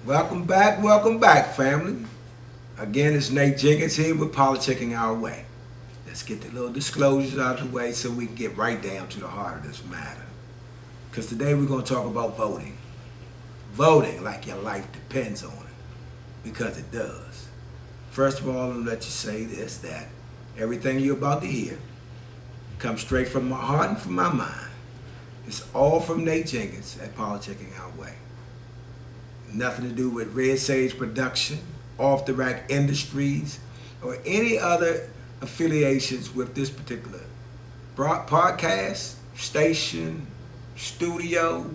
Welcome back, family. Again, it's Nate Jenkins here with Politicking Our Way. Let's get the little disclosures out of the way so we can get right down to the heart of this matter. Because today we're going to talk about voting. Voting like your life depends on it. Because it does. First of all, let me let you say this, that everything you're about to hear comes straight from my heart and from my mind. It's all from Nate Jenkins at Politicking Our Way. Nothing to do with Red Sage Production, Off the Rack Industries, or any other affiliations with this particular podcast, station, studio,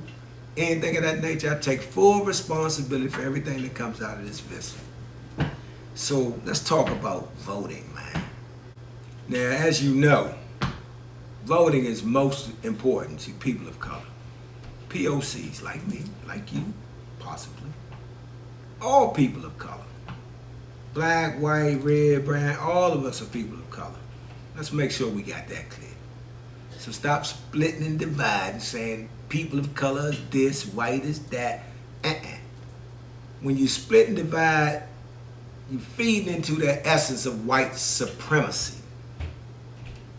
anything of that nature. I take full responsibility for everything that comes out of this visit. So let's talk about voting, man. Now, as you know, voting is most important to people of color. POCs like me, like you, possibly. All people of color. Black, white, red, brown, all of us are people of color. Let's make sure we got that clear. So stop splitting and dividing, saying people of color is this, white is that. When you split and divide, you feed into the essence of white supremacy.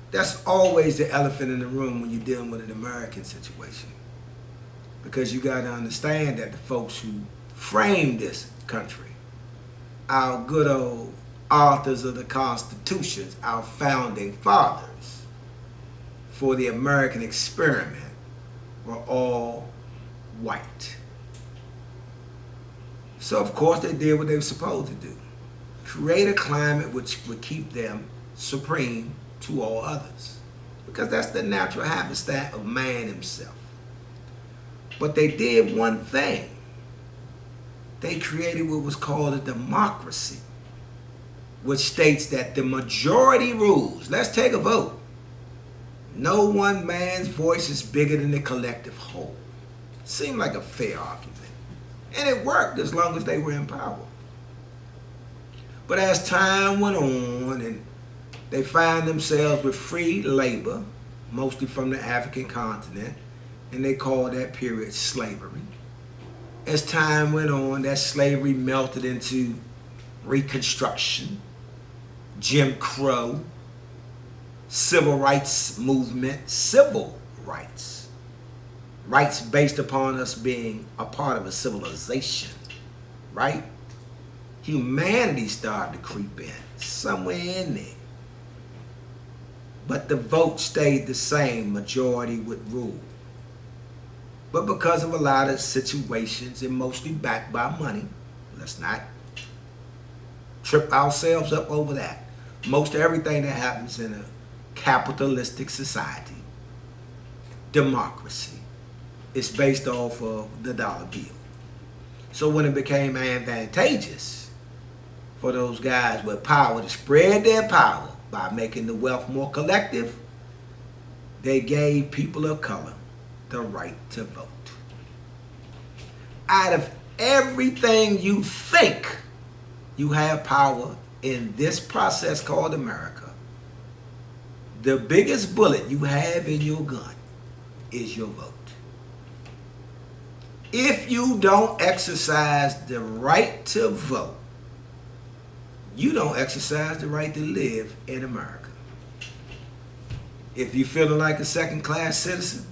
That's always the elephant in the room when you're dealing with an American situation. Because you got to understand that the folks who framed this country, our good old authors of the Constitutions, our founding fathers for the American experiment, were all white. So of course they did what they were supposed to do. Create a climate which would keep them supreme to all others. Because that's the natural habitat of man himself. But they did one thing. They created what was called a democracy, which states that the majority rules. Let's take a vote. No one man's voice is bigger than the collective whole. Seemed like a fair argument. And it worked as long as they were in power. But as time went on and they found themselves with free labor, mostly from the African continent, and they called that period slavery. As time went on, that slavery melted into Reconstruction, Jim Crow, civil rights movement, civil rights. Rights based upon us being a part of a civilization, right? Humanity started to creep in, somewhere in there. But the vote stayed the same, majority would rule. But because of a lot of situations, and mostly backed by money, let's not trip ourselves up over that. Most everything that happens in a capitalistic society, democracy, is based off of the dollar bill. So when it became advantageous for those guys with power to spread their power by making the wealth more collective, they gave people of color the right to vote. Out of everything you think you have power in this process called America, the biggest bullet you have in your gun is your vote. If you don't exercise the right to vote, you don't exercise the right to live in America. If you're feeling like a second-class citizen,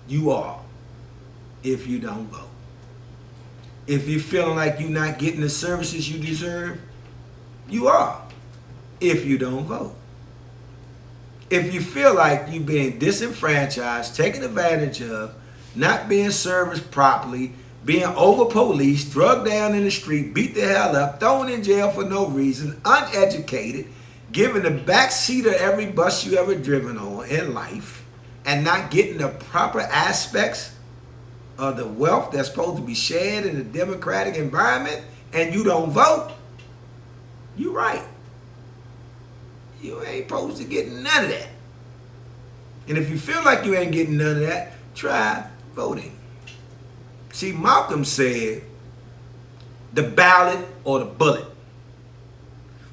you are, if you don't vote. If you're feeling like you're not getting the services you deserve, you are, if you don't vote. If you feel like you're being disenfranchised, taken advantage of, not being serviced properly, being over-policed, drugged down in the street, beat the hell up, thrown in jail for no reason, uneducated, given the back seat of every bus you ever driven on in life, and not getting the proper aspects of the wealth that's supposed to be shared in a democratic environment, and you don't vote, you're right. You ain't supposed to get none of that. And if you feel like you ain't getting none of that, try voting. See, Malcolm said, the ballot or the bullet.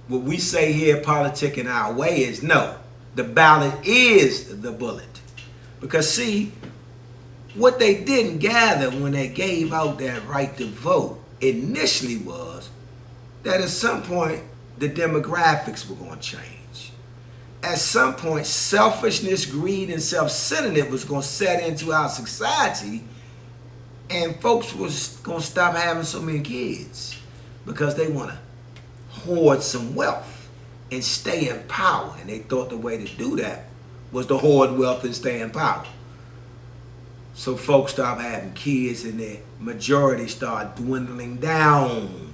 What we say here, politicking our way, is no, the ballot is the bullet. Because see, what they didn't gather when they gave out that right to vote initially was that at some point the demographics were going to change. At some point, selfishness, greed, and self-centeredness was going to set into our society, and folks was going to stop having so many kids because they want to hoard some wealth and stay in power. And they thought the way to do that was to hoard wealth and stay in power. So folks stopped having kids and their majority started dwindling down.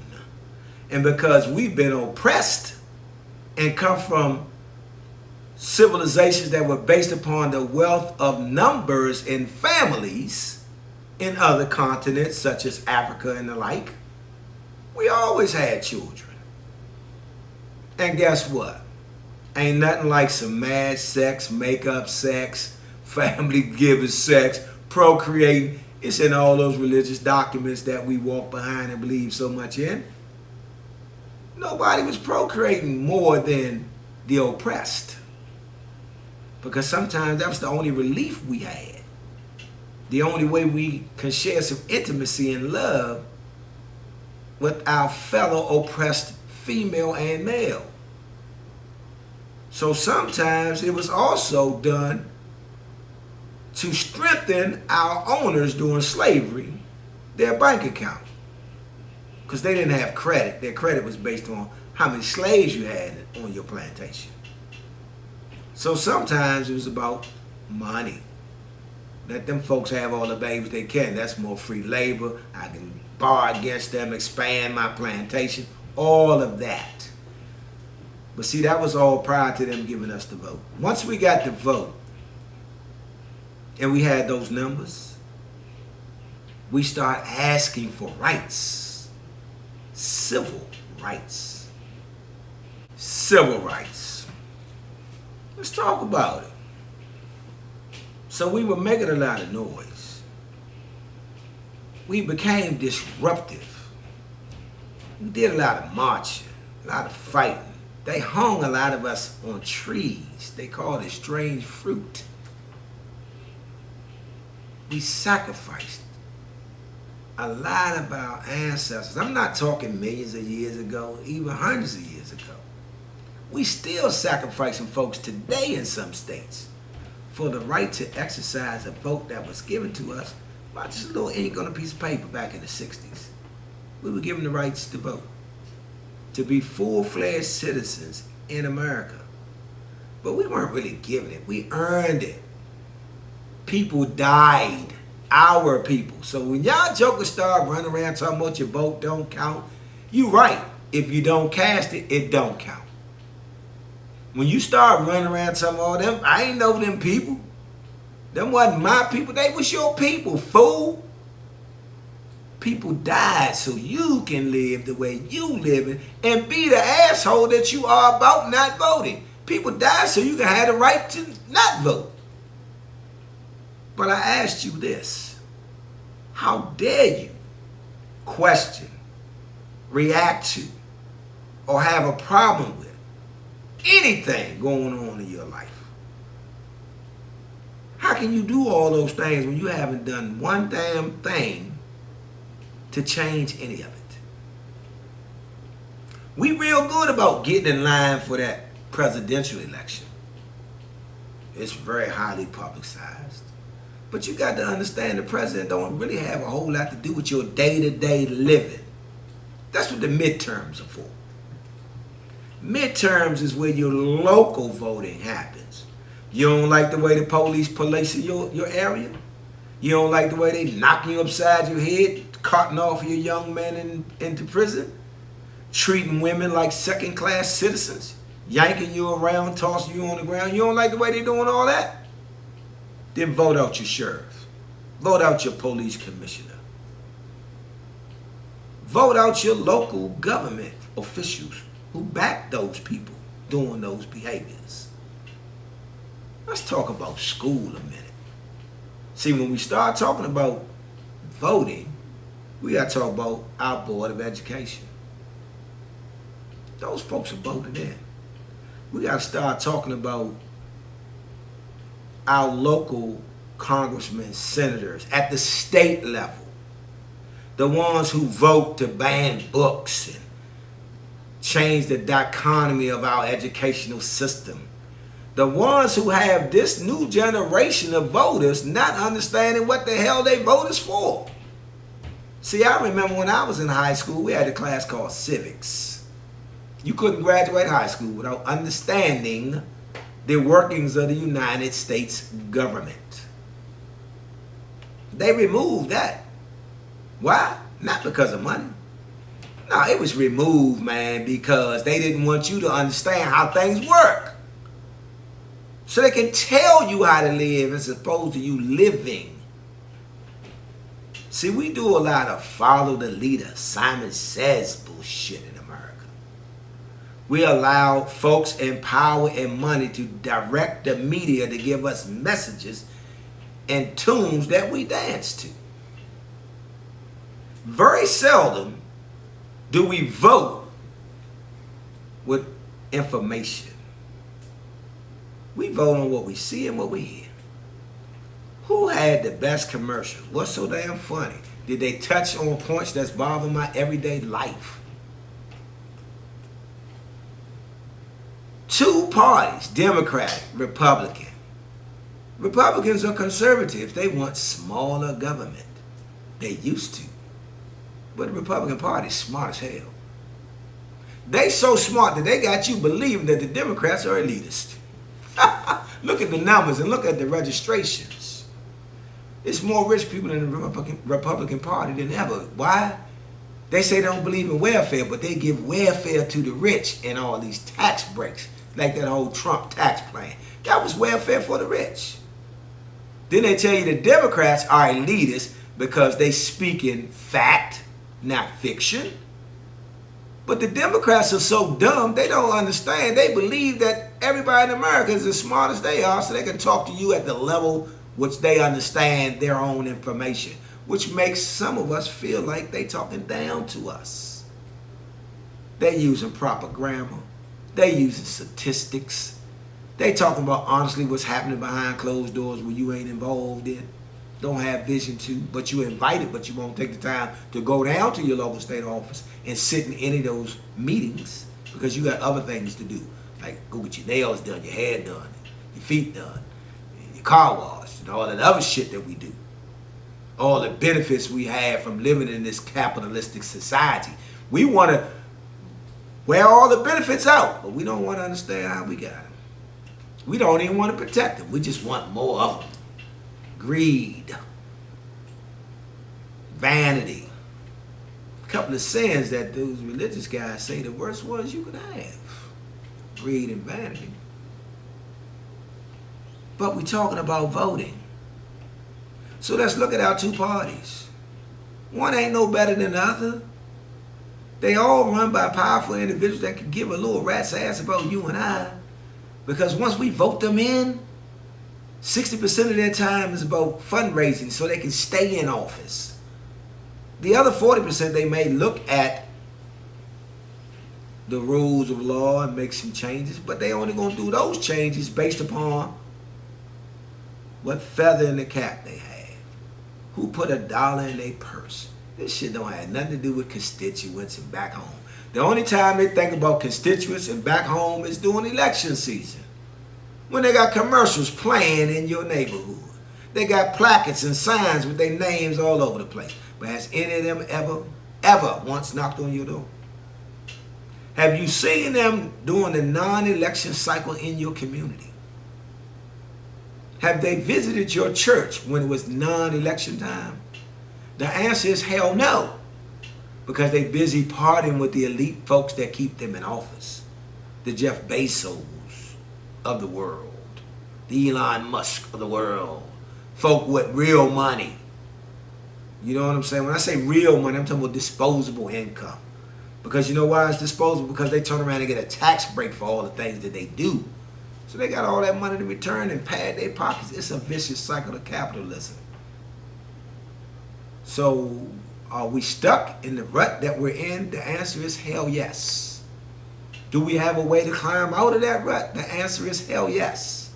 And because we've been oppressed and come from civilizations that were based upon the wealth of numbers in families in other continents such as Africa and the like, we always had children. And guess what? Ain't nothing like some mad sex, make-up sex, family-giving sex, procreating. It's in all those religious documents that we walk behind and believe so much in. Nobody was procreating more than the oppressed. Because sometimes that was the only relief we had. The only way we can share some intimacy and love with our fellow oppressed female and male. So sometimes it was also done to strengthen our owners during slavery, their bank account. Because they didn't have credit. Their credit was based on how many slaves you had on your plantation. So sometimes it was about money. Let them folks have all the babies they can. That's more free labor. I can bar against them, expand my plantation, all of that. But see, that was all prior to them giving us the vote. Once we got the vote and we had those numbers, we start asking for rights, civil rights, civil rights. Let's talk about it. So we were making a lot of noise. We became disruptive. We did a lot of marching, a lot of fighting. They hung a lot of us on trees. They called it strange fruit. We sacrificed a lot of our ancestors. I'm not talking millions of years ago, even hundreds of years ago. We still sacrificing folks today in some states for the right to exercise a vote that was given to us by just a little ink on a piece of paper back in the 60s. We were given the rights to vote, to be full-fledged citizens in America. But we weren't really given it. We earned it. People died, our people. So when y'all jokers start running around talking about your vote don't count, you right. If you don't cast it, it don't count. When you start running around talking about them, I ain't know them people. Them wasn't my people. They was your people, fool. People died so you can live the way you living and be the asshole that you are about not voting. People died so you can have the right to not vote. But I asked you this. How dare you question, react to, or have a problem with anything going on in your life? How can you do all those things when you haven't done one damn thing to change any of it? We real good about getting in line for that presidential election. It's very highly publicized. But you got to understand the president don't really have a whole lot to do with your day-to-day living. That's what the midterms are for. Midterms is where your local voting happens. You don't like the way the police policing your area? You don't like the way they knocking you upside your head, cutting off your young men into prison, treating women like second-class citizens, yanking you around, tossing you on the ground? You don't like the way they doing all that? Then vote out your sheriff. Vote out your police commissioner. Vote out your local government officials who back those people doing those behaviors. Let's talk about school a minute. See, when we start talking about voting, we got to talk about our Board of Education. Those folks are voted in. We got to start talking about our local congressmen, senators at the state level. The ones who vote to ban books and change the dichotomy of our educational system. The ones who have this new generation of voters not understanding what the hell they voters for. See, I remember when I was in high school, we had a class called civics. You couldn't graduate high school without understanding the workings of the United States government. They removed that. Why? Not because of money. No, it was removed, man, because they didn't want you to understand how things work. So they can tell you how to live as opposed to you living. See, we do a lot of follow the leader, Simon Says bullshit in America. We allow folks in power and money to direct the media to give us messages and tunes that we dance to. Very seldom do we vote with information. We vote on what we see and what we hear. Who had the best commercials? What's so damn funny? Did they touch on points that's bothering my everyday life? Two parties, Democratic, Republican. Republicans are conservatives. They want smaller government. They used to. But the Republican Party is smart as hell. They so smart that they got you believing that the Democrats are elitist. Look at the numbers and look at the registrations. It's more rich people in the Republican Party than ever. Why? They say they don't believe in welfare, but they give welfare to the rich and all these tax breaks, like that whole Trump tax plan. That was welfare for the rich. Then they tell you the Democrats are elitists because they speak in fact, not fiction. But the Democrats are so dumb, they don't understand. They believe that everybody in America is as smart as they are, so they can talk to you at the level which they understand their own information, which makes some of us feel like they talking down to us. They using proper grammar. They using statistics. They talking about honestly what's happening behind closed doors where you ain't involved in, don't have vision to, but you invited, but you won't take the time to go down to your local state office and sit in any of those meetings because you got other things to do, like go get your nails done, your hair done, your feet done, your car washed, and all that other shit that we do. All the benefits we have from living in this capitalistic society. We want to wear all the benefits out, but we don't want to understand how we got them. We don't even want to protect them. We just want more of them. Greed, vanity, a couple of sins that those religious guys say the worst ones you could have. Greed and vanity. But we're talking about voting. So let's look at our two parties. One ain't no better than the other. They all run by powerful individuals that can give a little rat's ass about you and I. Because once we vote them in, 60% of their time is about fundraising so they can stay in office. The other 40% they may look at the rules of law and make some changes, but they only going to do those changes based upon what feather in the cap they have. Who put $1 in their purse. This shit don't have nothing to do with constituents and back home. The only time they think about constituents and back home is during election season. When they got commercials playing in your neighborhood. They got placards and signs with their names all over the place. But has any of them ever once knocked on your door? Have you seen them during the non-election cycle in your community? Have they visited your church when it was non-election time? The answer is hell no. Because they busy partying with the elite folks that keep them in office. The Jeff Bezos of the world. The Elon Musk of the world. Folk with real money. You know what I'm saying? When I say real money, I'm talking about disposable income. Because you know why it's disposable? Because they turn around and get a tax break for all the things that they do. So they got all that money to return and pad their pockets. It's a vicious cycle of capitalism. So are we stuck in the rut that we're in? The answer is hell yes. Do we have a way to climb out of that rut? The answer is hell yes.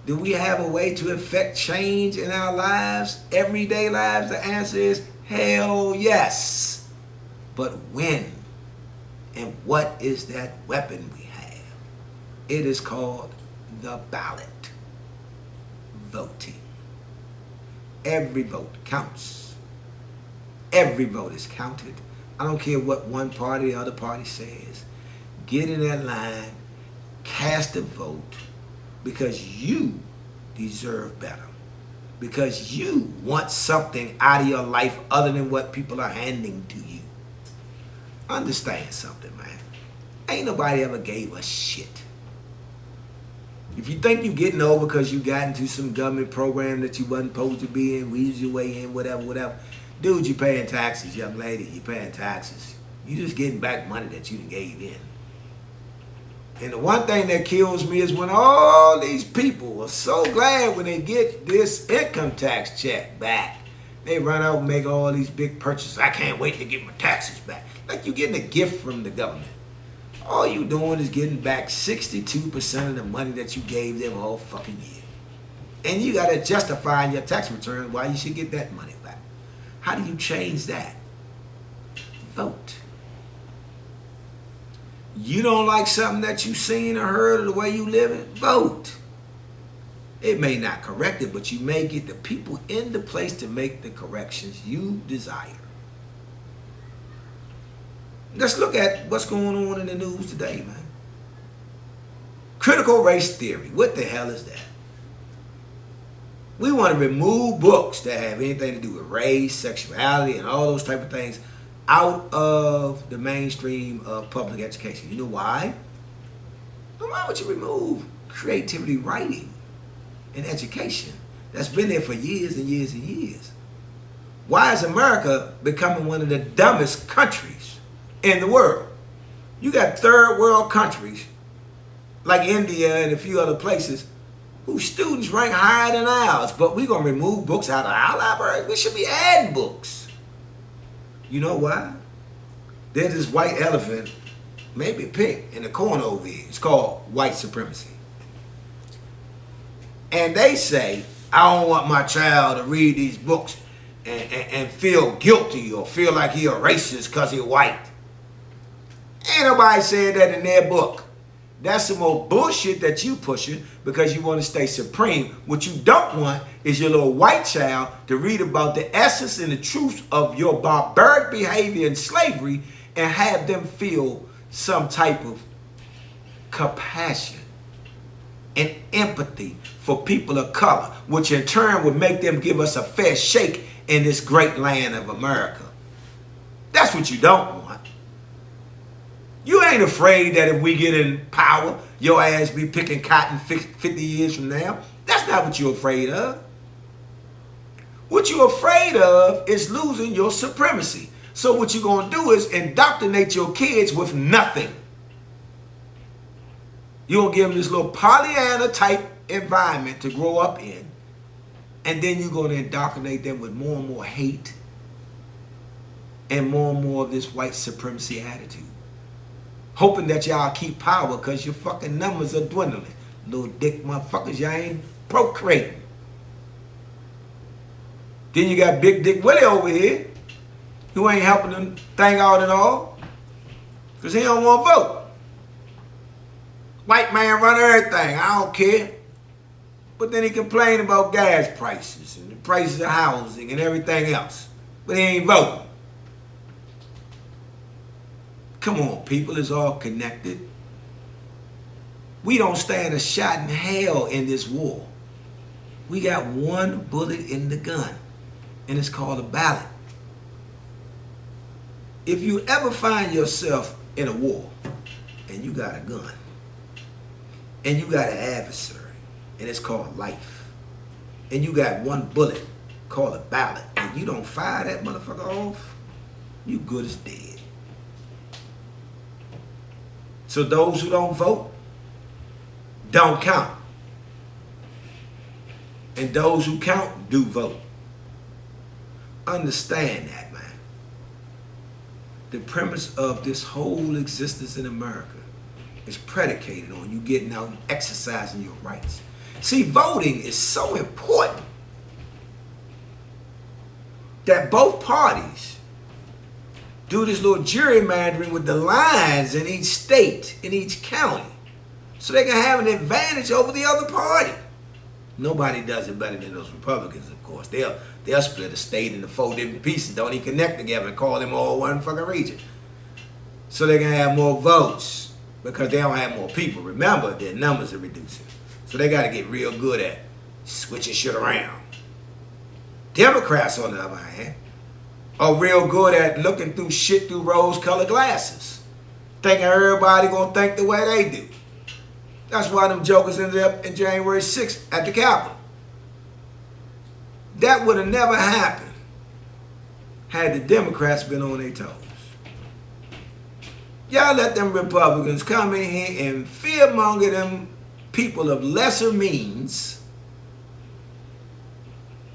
Do we have a way to effect change in our lives, everyday lives? The answer is Hell yes. But when? And what is that weapon we have? It is called the ballot. Voting. Every vote counts. Every vote is counted. I don't care what one party or the other party says. Get in that line, cast a vote, because you deserve better. Because you want something out of your life other than what people are handing to you. Understand something, man. Ain't nobody ever gave us shit. If you think you're getting over because you got into some government program that you wasn't supposed to be in, weasel your way in, whatever. Dude, you paying taxes, young lady, you paying taxes. You just getting back money that you done gave in. And the one thing that kills me is when all these people are so glad when they get this income tax check back. They run out and make all these big purchases. I can't wait to get my taxes back. Like you're getting a gift from the government. All you doing is getting back 62% of the money that you gave them all fucking year. And you got to justify in your tax return why you should get that money back. How do you change that? Vote. You don't like something that you seen or heard or the way you live it? Vote. It may not correct it, but you may get the people in the place to make the corrections you desire. Let's look at what's going on in the news today, man. Critical race theory. What the hell is that? We want to remove books that have anything to do with race, sexuality, and all those type of things out of the mainstream of public education. You know why? Well, why would you remove creativity writing in education? That's been there for years and years and years. Why is America becoming one of the dumbest countries in the world? You got third world countries like India and a few other places whose students rank higher than ours, but we're going to remove books out of our library. We should be adding books. You know why? There's this white elephant, maybe pink, in the corner over here. It's called white supremacy. And they say, I don't want my child to read these books and feel guilty or feel like he a racist because he's white. Ain't nobody said that in their book. That's some more bullshit that you pushing because you want to stay supreme. What you don't want is your little white child to read about the essence and the truth of your barbaric behavior in slavery and have them feel some type of compassion and empathy for people of color, which in turn would make them give us a fair shake in this great land of America. That's what you don't want. You ain't afraid that if we get in power, your ass be picking cotton 50 years from now. That's not what you're afraid of. What you're afraid of is losing your supremacy. So what you're going to do is indoctrinate your kids with nothing. You're going to give them this little Pollyanna type environment to grow up in. And then you're going to indoctrinate them with more and more hate and more of this white supremacy attitude. Hoping that y'all keep power because your fucking numbers are dwindling. Little dick motherfuckers, y'all ain't procreating. Then you got Big Dick Willie over here who ain't helping them thing out at all because he don't want to vote. White man run everything, I don't care. But then he complain about gas prices and the prices of housing and everything else. But he ain't voting. Come on, people, it's all connected. We don't stand a shot in hell in this war. We got one bullet in the gun, and it's called a ballot. If you ever find yourself in a war, and you got a gun, and you got an adversary, and it's called life, and you got one bullet called a ballot, and you don't fire that motherfucker off, you good as dead. So those who don't vote don't count. And those who count do vote. Understand that, man. The premise of this whole existence in America is predicated on you getting out and exercising your rights. See, voting is so important that both parties do this little gerrymandering with the lines in each state, in each county, so they can have an advantage over the other party. Nobody does it better than those Republicans, of course. They'll split a state into 4 different pieces, don't even connect together and call them all one fucking region. So they can have more votes because they don't have more people. Remember, their numbers are reducing. So they got to get real good at switching shit around. Democrats, on the other hand, are real good at looking through shit through rose-colored glasses, thinking everybody gonna think the way they do. That's why them jokers ended up in January 6th at the Capitol. That would have never happened had the Democrats been on their toes. Y'all let them Republicans come in here and fearmonger them people of lesser means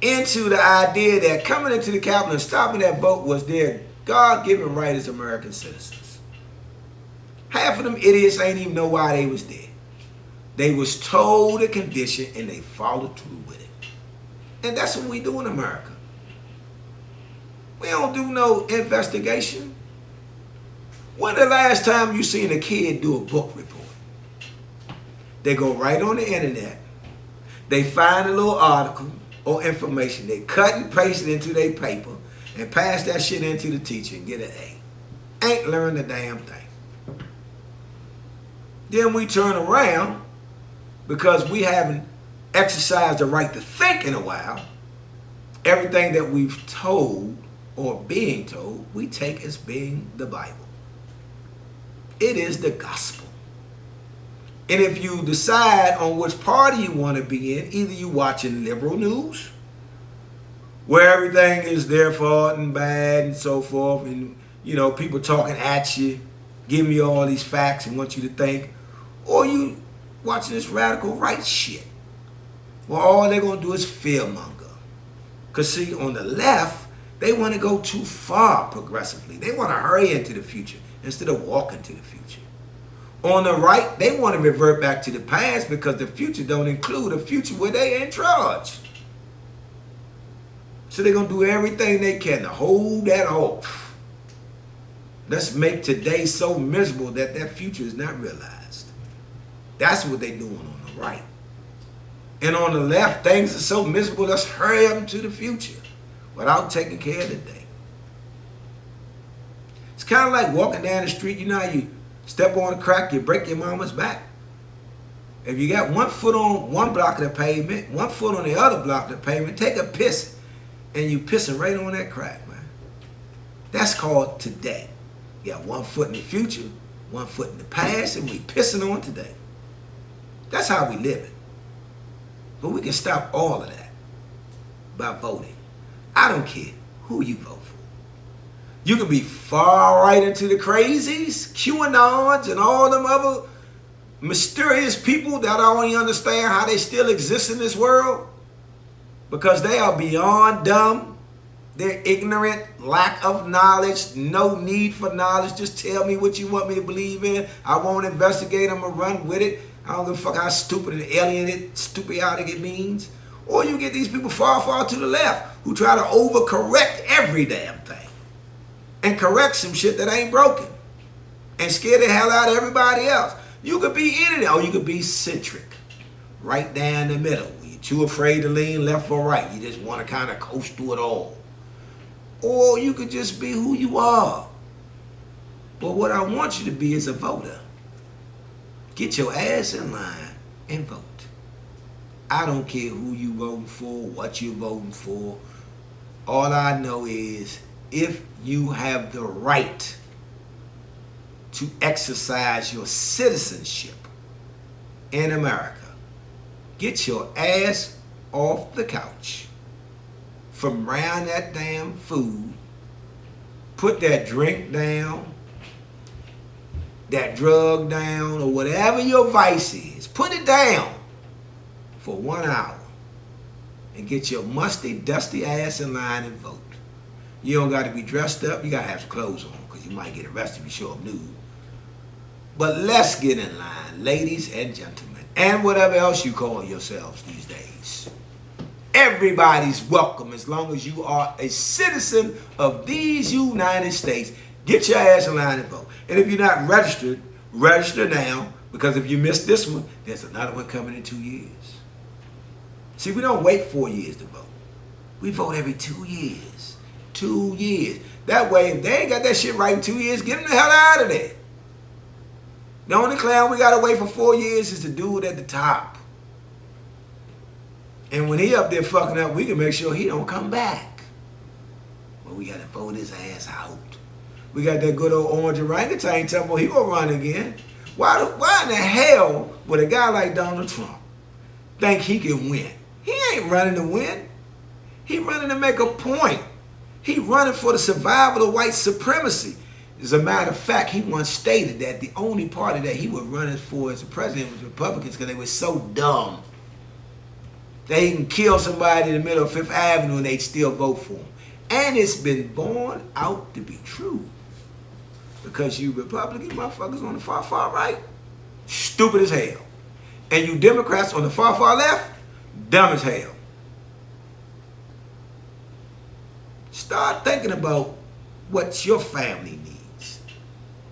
into the idea that coming into the Capitol and stopping that vote was their God-given right as American citizens. Half of them idiots ain't even know why they was there. They was told a condition and they followed through with it. And that's what we do in America. We don't do no investigation. When the last time you seen a kid do a book report? They go right on the internet. They find a little article or information. They cut and paste it into their paper and pass that shit into the teacher and get an A. Ain't learned a damn thing. Then we turn around because we haven't exercised the right to think in a while. Everything that we've told or being told, we take as being the Bible. It is the gospel. And if you decide on which party you want to be in, either you watching liberal news, where everything is their fault and bad and so forth, and people talking at you, giving you all these facts and want you to think, or you watching this radical right shit, well, all they're going to do is fearmonger. Because see, on the left, they want to go too far progressively. They want to hurry into the future instead of walking to the future. On the right, they want to revert back to the past because the future don't include a future where they're in charge. So they're going to do everything they can to hold that off. Let's make today so miserable that that future is not realized. That's what they're doing on the right. And on the left, things are so miserable, let's hurry up into the future without taking care of the day. It's kind of like walking down the street. You know how you step on a crack, you break your mama's back? If you got 1 foot on one block of the pavement, 1 foot on the other block of the pavement, take a piss, and you pissing right on that crack, man. That's called today. You got 1 foot in the future, 1 foot in the past, and we pissing on today. That's how we live it. But we can stop all of that by voting. I don't care who you vote for. You can be far right into the crazies, QAnons, and all them other mysterious people that I don't even understand how they still exist in this world because they are beyond dumb. They're ignorant, lack of knowledge, no need for knowledge. Just tell me what you want me to believe in. I won't investigate. I'm going to run with it. I don't give a fuck how stupid and alien stupidity it means. Or you get these people far, far to the left who try to overcorrect every damn thing and correct some shit that ain't broken and scare the hell out of everybody else. You could be in it, or you could be centric, right down the middle. You're too afraid to lean left or right. You just want to kind of coast through it all. Or you could just be who you are. But what I want you to be is a voter. Get your ass in line and vote. I don't care who you voting for, what you're voting for. All I know is if you have the right to exercise your citizenship in America, get your ass off the couch from around that damn food, put that drink down, that drug down, or whatever your vice is, put it down for 1 hour and get your musty, dusty ass in line and vote. You don't got to be dressed up. You got to have some clothes on because you might get arrested if you show up nude. But let's get in line, ladies and gentlemen, and whatever else you call yourselves these days. Everybody's welcome as long as you are a citizen of these United States. Get your ass in line and vote. And if you're not registered, register now, because if you miss this one, there's another one coming in 2 years. See, we don't wait 4 years to vote. We vote every 2 years. 2 years. That way, if they ain't got that shit right in 2 years, get them the hell out of there. The only clown we gotta wait for 4 years is the dude at the top. And when he up there fucking up, we can make sure he don't come back. But we gotta vote his ass out. We got that good old orange orangutan talking about he gonna run again. Why in the hell would a guy like Donald Trump think he can win? He ain't running to win. He running to make a point. He running for the survival of white supremacy. As a matter of fact, he once stated that the only party that he was running for as a president was Republicans because they were so dumb. They can kill somebody in the middle of Fifth Avenue and they'd still vote for him. And it's been borne out to be true. Because you Republican motherfuckers on the far, far right, stupid as hell. And you Democrats on the far, far left, dumb as hell. Start thinking about what your family needs.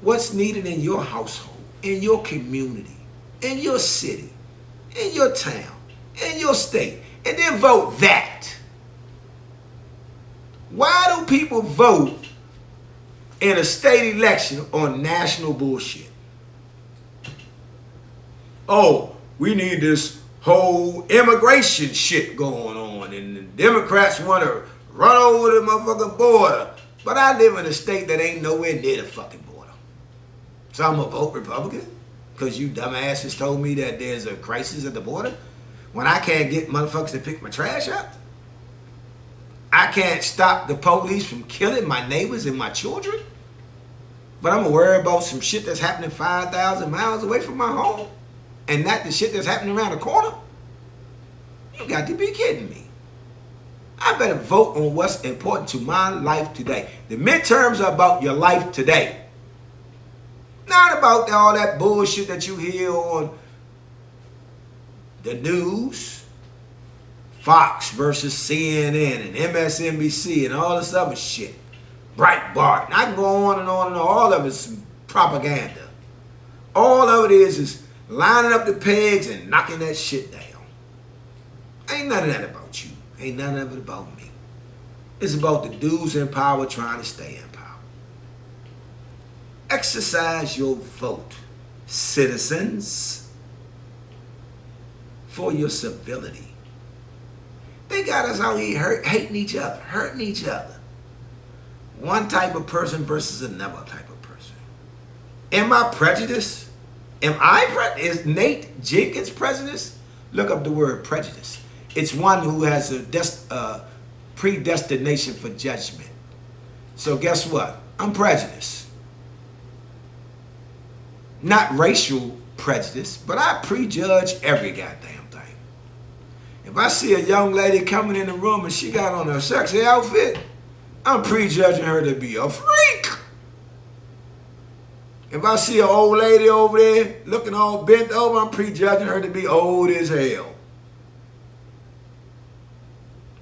What's needed in your household, in your community, in your city, in your town, in your state. And then vote that. Why do people vote in a state election on national bullshit? Oh, we need this whole immigration shit going on, and the Democrats want to run over the motherfucking border. But I live in a state that ain't nowhere near the fucking border. So I'm gonna vote Republican because you dumbasses told me that there's a crisis at the border when I can't get motherfuckers to pick my trash up. I can't stop the police from killing my neighbors and my children. But I'm gonna worry about some shit that's happening 5,000 miles away from my home and not the shit that's happening around the corner. You got to be kidding me. I better vote on what's important to my life today. The midterms are about your life today. Not about all that bullshit that you hear on the news. Fox versus CNN and MSNBC and all this other shit. Breitbart. And I can go on and on and on. All of it's propaganda. All of it is lining up the pegs and knocking that shit down. Ain't none of that about you. Ain't none of it about me. It's about the dudes in power trying to stay in power. Exercise your vote, citizens, for your civility. They got us out here hating each other, hurting each other. One type of person versus another type of person. Am I prejudiced? Is Nate Jenkins prejudiced? Look up the word prejudice. It's one who has a predestination for judgment. So guess what? I'm prejudiced. Not racial prejudice, but I prejudge every goddamn thing. If I see a young lady coming in the room and she got on a sexy outfit, I'm prejudging her to be a freak. If I see an old lady over there looking all bent over, I'm prejudging her to be old as hell.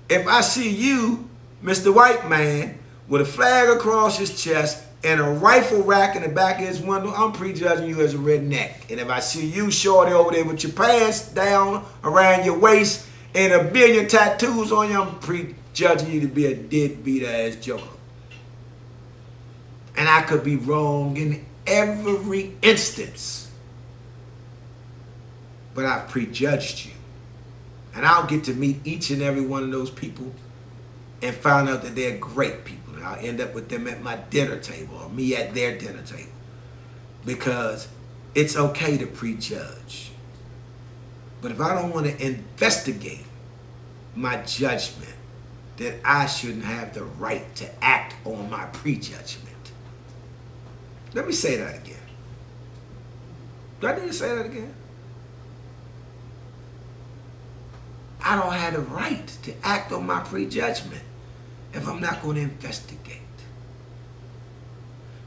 If I see you, Mr. White Man, with a flag across his chest and a rifle rack in the back of his window, I'm prejudging you as a redneck. And if I see you shorty over there with your pants down around your waist and a billion tattoos on you, I'm prejudging you to be a deadbeat ass joker. And I could be wrong in every instance. But I've prejudged you. And I'll get to meet each and every one of those people and find out that they're great people. And I'll end up with them at my dinner table or me at their dinner table. Because it's okay to prejudge. But if I don't want to investigate my judgment, then I shouldn't have the right to act on my prejudgment. Let me say that again. Do I need to say that again? I don't have the right to act on my prejudgment if I'm not going to investigate.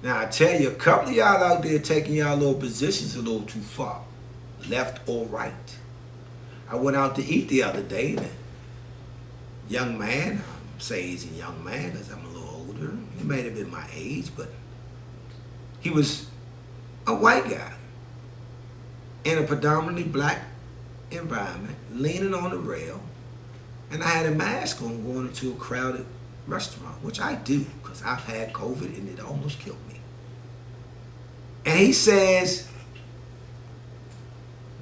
Now, I tell you, a couple of y'all out there taking y'all little positions a little too far, left or right. I went out to eat the other day, and young man. I say he's a young man because I'm a little older. He may have been my age, but he was a white guy in a predominantly black environment, leaning on the rail, and I had a mask on going into a crowded restaurant, which I do because I've had COVID and it almost killed me. And he says,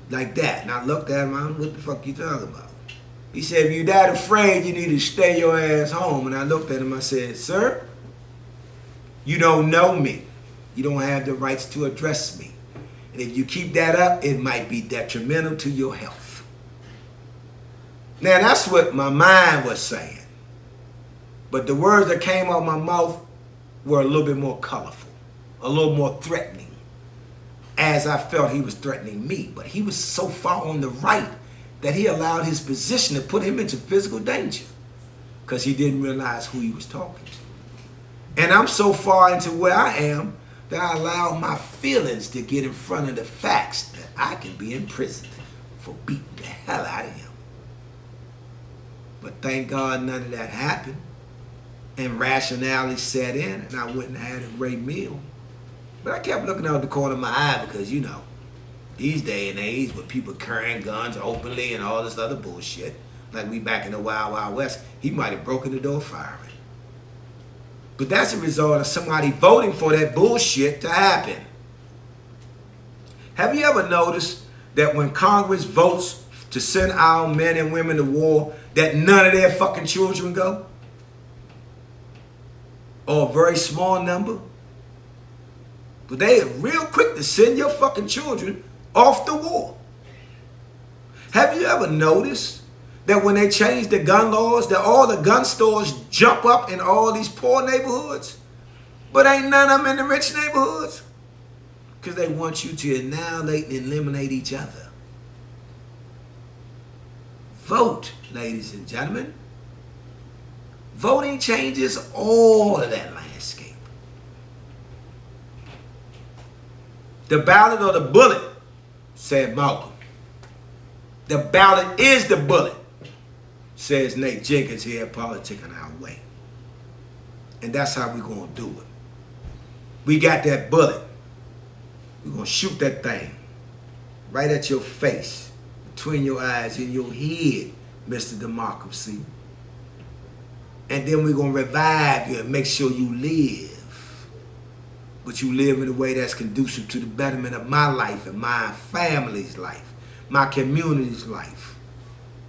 like that, and I looked at him, what the fuck you talking about? He said, if you're that afraid, you need to stay your ass home. And I looked at him, I said, sir, you don't know me. You don't have the rights to address me. And if you keep that up, it might be detrimental to your health. Now, that's what my mind was saying. But the words that came out of my mouth were a little bit more colorful, a little more threatening, as I felt he was threatening me. But he was so far on the right that he allowed his position to put him into physical danger because he didn't realize who he was talking to. And I'm so far into where I am that I allow my feelings to get in front of the facts that I can be imprisoned for beating the hell out of him. But thank God none of that happened. And rationality set in, and I went and had a great meal. But I kept looking out the corner of my eye because, you know, these day and age with people carrying guns openly and all this other bullshit, like we back in the Wild Wild West, he might have broken the door firing. But that's a result of somebody voting for that bullshit to happen. Have you ever noticed that when Congress votes to send our men and women to war, that none of their fucking children go? Or a very small number? But they are real quick to send your fucking children off the war. Have you ever noticed that when they change the gun laws, that all the gun stores jump up in all these poor neighborhoods, but ain't none of them in the rich neighborhoods? Because they want you to annihilate and eliminate each other. Vote, ladies and gentlemen. Voting changes all of that landscape. The ballot or the bullet, said Malcolm. The ballot is the bullet, says Nate Jenkins here at Politicking Our Way. And that's how we're going to do it. We got that bullet. We're going to shoot that thing right at your face, between your eyes and your head, Mr. Democracy. And then we're going to revive you and make sure you live. But you live in a way that's conducive to the betterment of my life and my family's life, my community's life,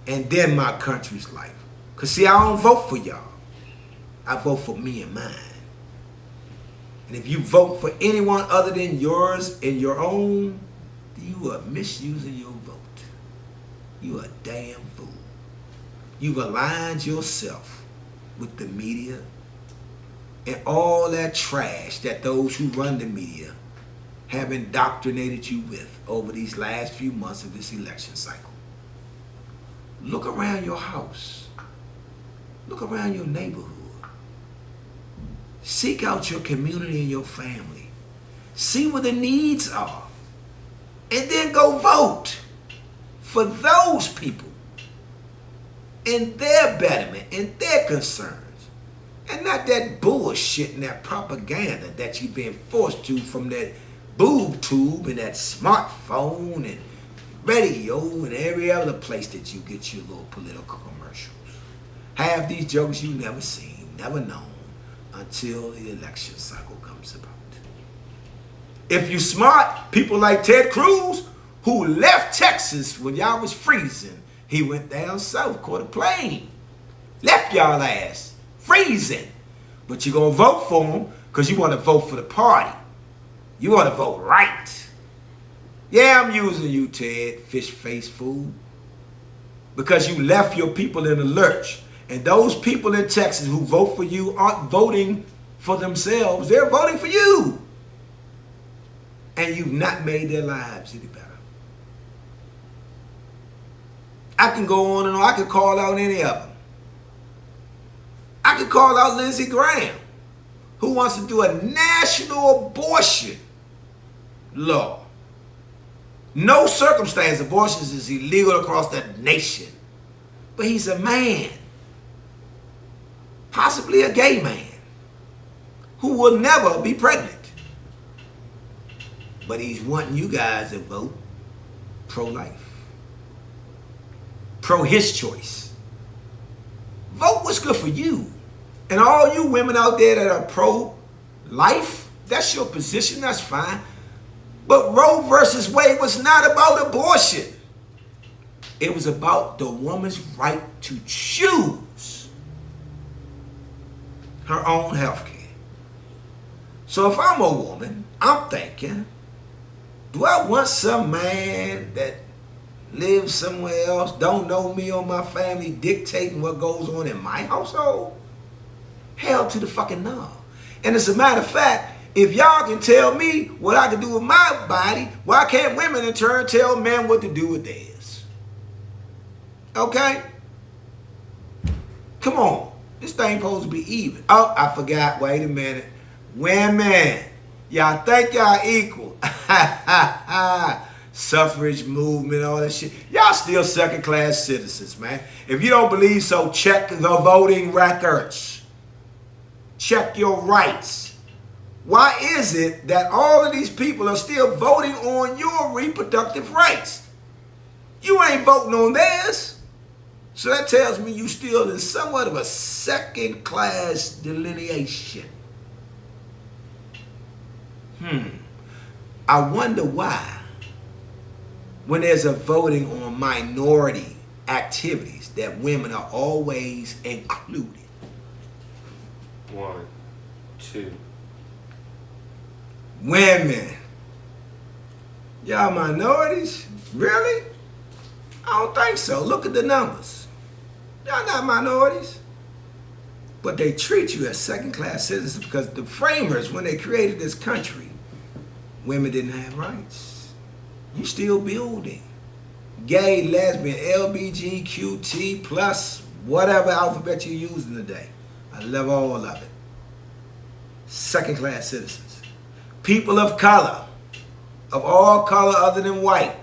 and then my country's life. Because see, I don't vote for y'all. I vote for me and mine. And if you vote for anyone other than yours and your own, you are misusing your vote. You are a damn fool. You've aligned yourself with the media and all that trash that those who run the media have indoctrinated you with over these last few months of this election cycle. Look around your house. Look around your neighborhood. Seek out your community and your family. See where the needs are. And then go vote for those people in their betterment, in their concerns. And not that bullshit and that propaganda that you've been forced to from that boob tube and that smartphone and radio and every other place that you get your little political commercials. Half these jokers you never seen, never known until the election cycle comes about. If you smart, people like Ted Cruz, who left Texas when y'all was freezing, he went down south, caught a plane, left y'all ass freezing. But you're going to vote for him because you want to vote for the party. You want to vote right. Yeah, I'm using you, Ted, fish face fool. Because you left your people in the lurch. And those people in Texas who vote for you aren't voting for themselves. They're voting for you. And you've not made their lives any better. I can go on and on. I can call out any of them. I could call out Lindsey Graham, who wants to do a national abortion law. No circumstance abortion is illegal across the nation. But he's a man. possibly a gay man, who will never be pregnant. But he's wanting you guys to vote pro-life. Pro his choice. Vote what's good for you. And all you women out there that are pro-life, that's your position, that's fine. But Roe versus Wade was not about abortion. It was about the woman's right to choose her own health care. So if I'm a woman, I'm thinking, do I want some man that lives somewhere else, don't know me or my family, dictating what goes on in my household? Hell to the fucking no. And as a matter of fact, if y'all can tell me what I can do with my body, why can't women in turn tell men what to do with theirs? Okay? Come on. This thing supposed to be even. Oh, I forgot. Wait a minute. Women, y'all think y'all equal. Suffrage movement, all that shit. Y'all still second-class citizens, man. If you don't believe so, check the voting records. Check your rights. Why is it that all of these people are still voting on your reproductive rights? You ain't voting on theirs. So that tells me you still in somewhat of a second-class delineation. I wonder why, when there's a voting on minority activities, that women are always included. 1, 2. Women. Y'all minorities? Really? I don't think so. Look at the numbers. Y'all not minorities. But they treat you as second-class citizens because the framers, when they created this country, women didn't have rights. You still building. Gay, lesbian, LBGQT plus whatever alphabet you're using today. I love all of it. Second-class citizens. People of color, of all color other than white,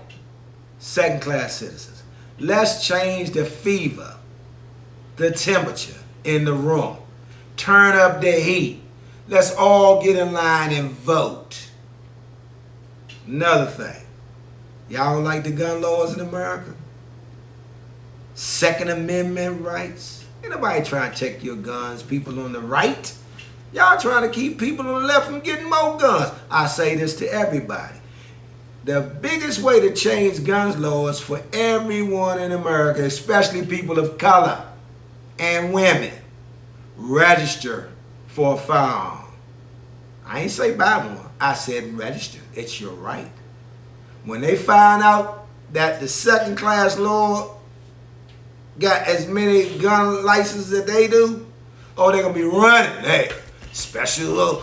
second-class citizens. Let's change the fever, the temperature in the room. Turn up the heat. Let's all get in line and vote. Another thing. Y'all don't like the gun laws in America? Second Amendment rights. Ain't nobody trying to check your guns. People on the right. Y'all trying to keep people on the left from getting more guns. I say this to everybody. The biggest way to change gun laws for everyone in America, especially people of color and women, register for a firearm. I ain't say buy one. I said register. It's your right. When they find out that the second-class law got as many gun licenses that they do, oh, they're going to be running. Hey, special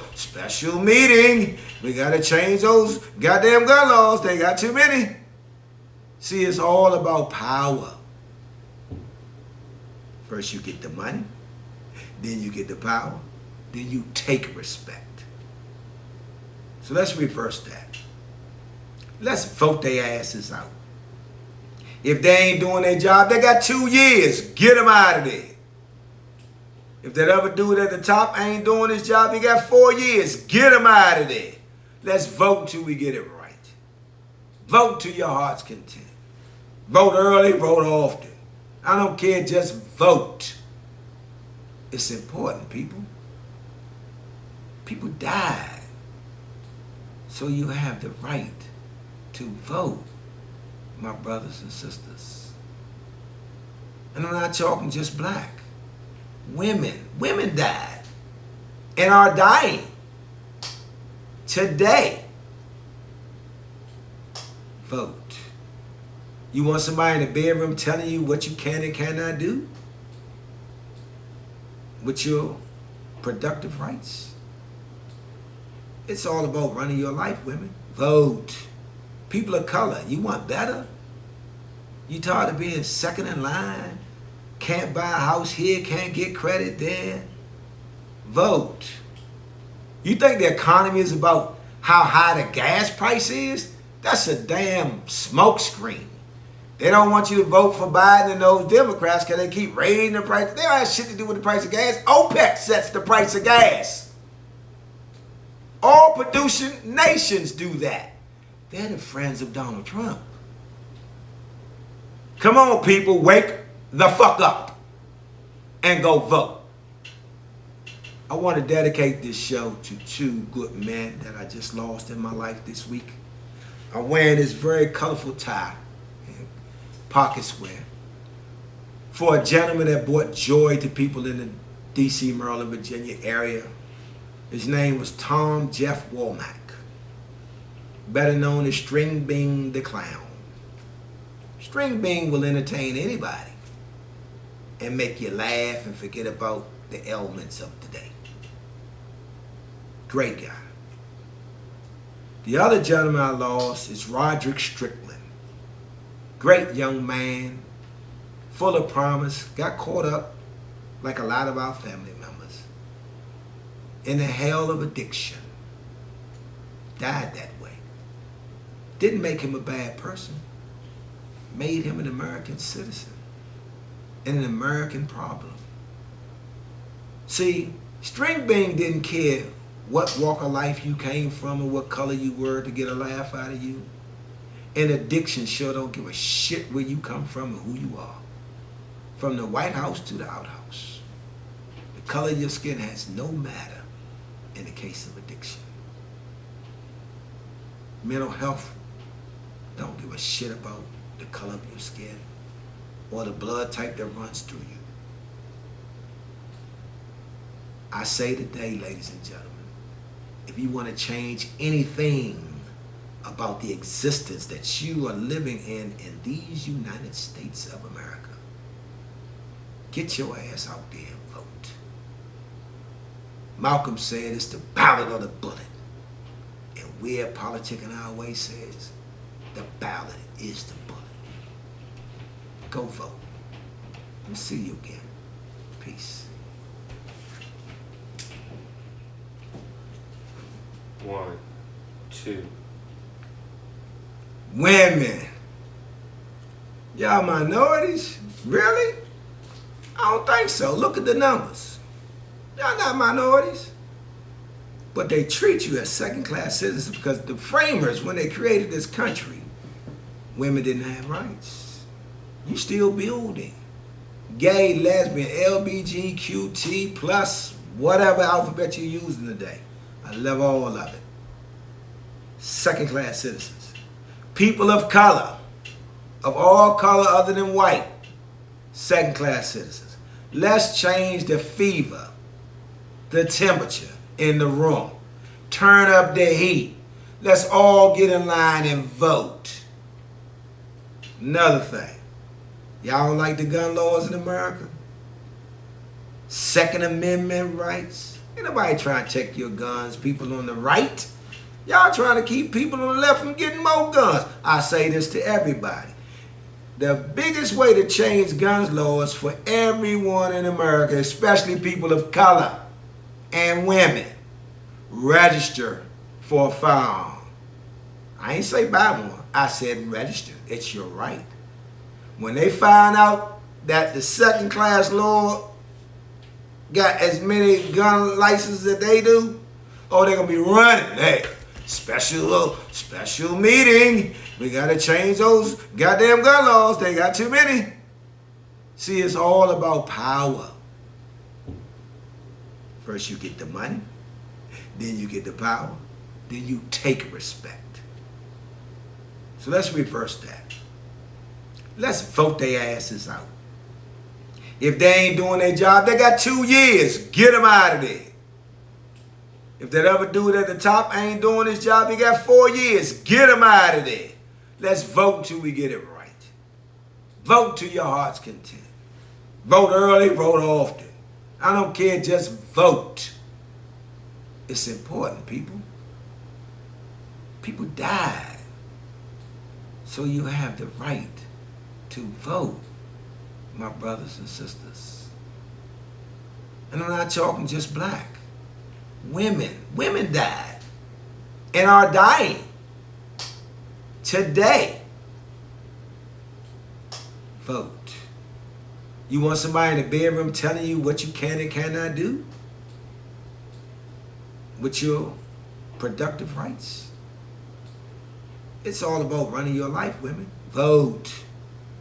meeting. We got to change those goddamn gun laws. They got too many. See, it's all about power. First you get the money, then you get the power, then you take respect. So let's reverse that. Let's vote their asses out. If they ain't doing their job, they got 2 years. Get them out of there. If that other dude at the top ain't doing his job, he got 4 years. Get him out of there. Let's vote until we get it right. Vote to your heart's content. Vote early, vote often. I don't care, just vote. It's important, people. People died. So you have the right to vote, my brothers and sisters. And I'm not talking just black. Women died and are dying today. Vote. You want somebody in the bedroom telling you what you can and cannot do with your productive rights? It's all about running your life, women. Vote. People of color, you want better? You tired of being second in line? Can't buy a house here, can't get credit there? Vote. You think the economy is about how high the gas price is? That's a damn smoke screen. They don't want you to vote for Biden and those Democrats because they keep raising the price. They don't have shit to do with the price of gas. OPEC sets the price of gas. All producing nations do that. They're the friends of Donald Trump. Come on, people, wake the fuck up and go vote. I want to dedicate this show to two good men that I just lost in my life this week. I'm wearing this very colorful tie and pocket square for a gentleman that brought joy to people in the D.C., Maryland, Virginia area. His name was Tom Jeff Womack, better known as String Bean the Clown. String Bean will entertain anybody and make you laugh and forget about the elements of the day. Great guy. The other gentleman I lost is Roderick Strickland. Great young man, full of promise, got caught up, like a lot of our family members, in the hell of addiction. Died that way. Didn't make him a bad person. Made him an American citizen and an American problem. See, String Bean didn't care what walk of life you came from or what color you were to get a laugh out of you. And addiction sure don't give a shit where you come from and who you are. From the White House to the outhouse. The color of your skin has no matter in the case of addiction. Mental health don't give a shit about the color of your skin or the blood type that runs through you. I say today, ladies and gentlemen, if you want to change anything about the existence that you are living in these United States of America, get your ass out there and vote. Malcolm said it's the ballot or the bullet. And we at Politicking Our Way says the ballot is the bullet. Go vote. We'll see you again. Peace. 1, 2. Women. Y'all minorities? Really? I don't think so. Look at the numbers. Y'all not minorities. But they treat you as second-class citizens because the framers, when they created this country, women didn't have rights. You still building. Gay, lesbian, LBGQT plus whatever alphabet you're using today. I love all of it. Second-class citizens. People of color, of all color other than white, second-class citizens. Let's change the fever, the temperature in the room. Turn up the heat. Let's all get in line and vote. Another thing. Y'all don't like the gun laws in America? Second Amendment rights? Ain't nobody trying to check your guns, people on the right. Y'all trying to keep people on the left from getting more guns. I say this to everybody. The biggest way to change gun laws for everyone in America, especially people of color and women, register for a firearm. I ain't say buy one. I said register. It's your right. When they find out that the second-class law got as many gun licenses that they do, oh, they're going to be running. Hey, special meeting. We got to change those goddamn gun laws. They got too many. See, it's all about power. First you get the money, then you get the power, then you take respect. So let's reverse that. Let's vote their asses out. If they ain't doing their job, they got 2 years. Get them out of there. If that other dude at the top ain't doing his job, he got 4 years. Get him out of there. Let's vote until we get it right. Vote to your heart's content. Vote early, vote often. I don't care, just vote. It's important, people. People died. So you have the right to vote, my brothers and sisters. And I'm not talking just black. Women died and are dying today Vote. You want somebody in the bedroom telling you what you can and cannot do with your productive rights? It's all about running your life, women. Vote.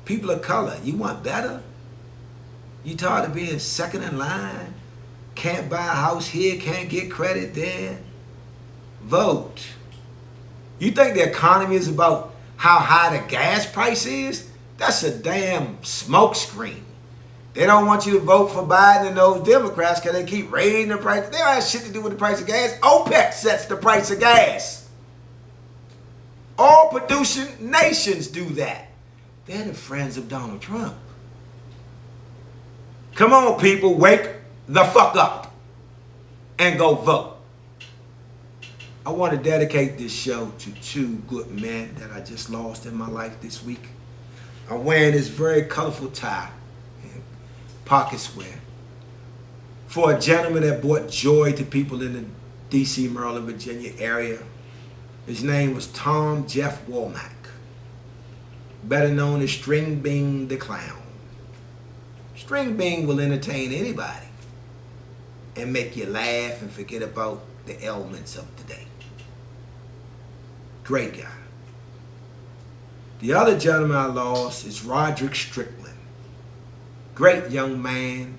People of color, you want better? You tired of being second in line? Can't buy a house here, can't get credit there? Vote. You think the economy is about how high the gas price is? That's a damn smokescreen. They don't want you to vote for Biden and those Democrats because they keep raising the price. They don't have shit to do with the price of gas. OPEC sets the price of gas. All producing nations do that. They're the friends of Donald Trump. Come on, people, wake the fuck up and go vote. I want to dedicate this show to two good men that I just lost in my life this week. I'm wearing this very colorful tie and pocket square for a gentleman that brought joy to people in the D.C., Maryland, Virginia area. His name was Tom Jeff Womack, better known as String Bean the Clown. String Bean will entertain anybody and make you laugh and forget about the ailments of the day. Great guy. The other gentleman I lost is Roderick Strickland. Great young man,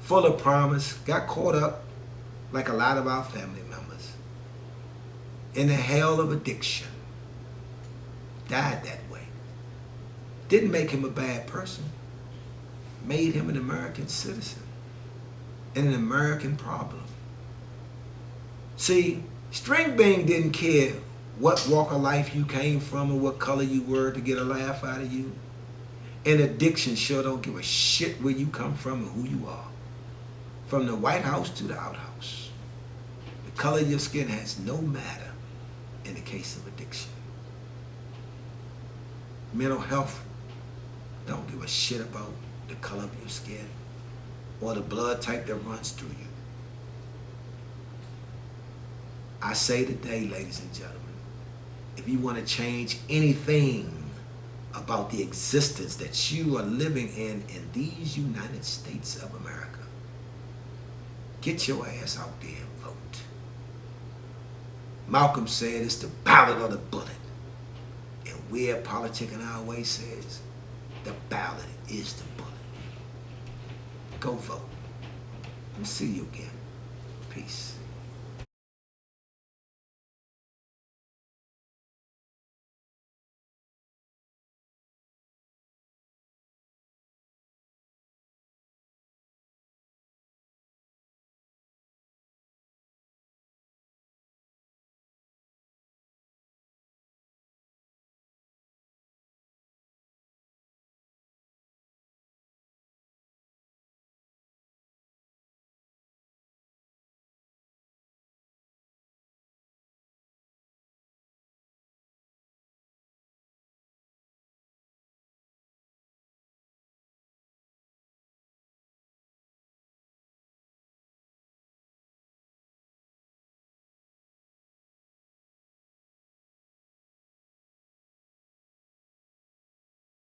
full of promise, got caught up, like a lot of our family members, in the hell of addiction. Died that way. Didn't make him a bad person. Made him an American citizen and an American problem. See, String Bean didn't care what walk of life you came from or what color you were to get a laugh out of you. And addiction sure don't give a shit where you come from and who you are. From the White House to the outhouse. The color of your skin has no matter in the case of addiction. Mental health don't give a shit about the color of your skin or the blood type that runs through you. I say today, ladies and gentlemen, if you want to change anything about the existence that you are living in these United States of America, get your ass out there and vote. Malcolm said it's the ballot or the bullet. And where Politicking Our Way says the ballot is the bullet. Go vote. We'll see you again. Peace.